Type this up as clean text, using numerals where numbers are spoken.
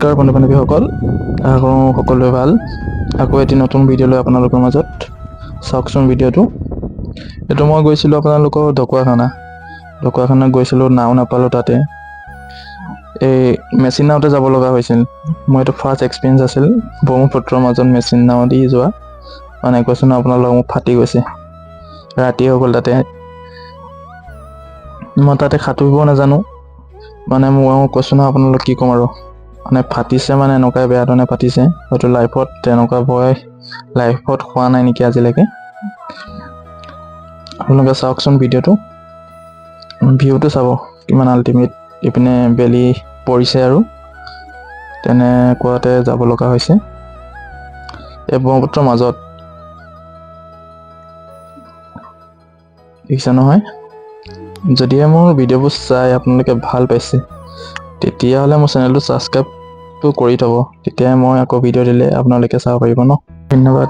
বন্ধু বান্ধৱীসকল, আশা কৰোঁ সকলোৱে ভাল। আকৌ এটি নতুন ভিডিঅ' লৈ আপোনালোকৰ মাজত চাওকচোন ভিডিঅ'টো। এইটো মই গৈছিলোঁ আপোনালোকৰ ঢকুৱাখানাত গৈছিলোঁ, নাও নাপালোঁ তাতে। এই মেচিন নাওতে যাব লগা হৈছিল। মোৰ এইটো ফাৰ্ষ্ট এক্সপিৰিয়েঞ্চ আছিল ব্ৰহ্মপুত্ৰৰ মাজত মেচিন নাও দি যোৱা। মানে কৈছোঁ ন আপোনালোকক, মোক ফাটি গৈছে। ৰাতি হৈ গ'ল তাতে। মই তাতে সাঁতুৰিবও নাজানো। মানে মই কৈছোঁ ন আপোনালোক, কি ক'ম আৰু, মানে ফাটিছে, মানে এনেকুৱাই বেয়া ধৰণে ফাটিছে। হয়তো লাইফত তেনেকুৱা ভয় হোৱা নাই নেকি আজিলৈকে। আপোনালোকে চাওকচোন ভিউটো চাব কিমান আল্টিমেট। ইপিনে বেলি পৰিছে আৰু তেনেকুৱাতে যাব লগা হৈছে এই ব্ৰহ্মপুত্ৰৰ মাজত। দেখিছে নহয়? যদিহে মোৰ ভিডিঅ'বোৰ চাই আপোনালোকে ভাল পাইছে, তেতিয়াহ'লে মোৰ চেনেলটো ছাবস্ক্ৰাইবটো কৰি থ'ব। তেতিয়াহে মই আকৌ ভিডিঅ' দিলে আপোনালোকে চাব পাৰিব ন। ধন্যবাদ।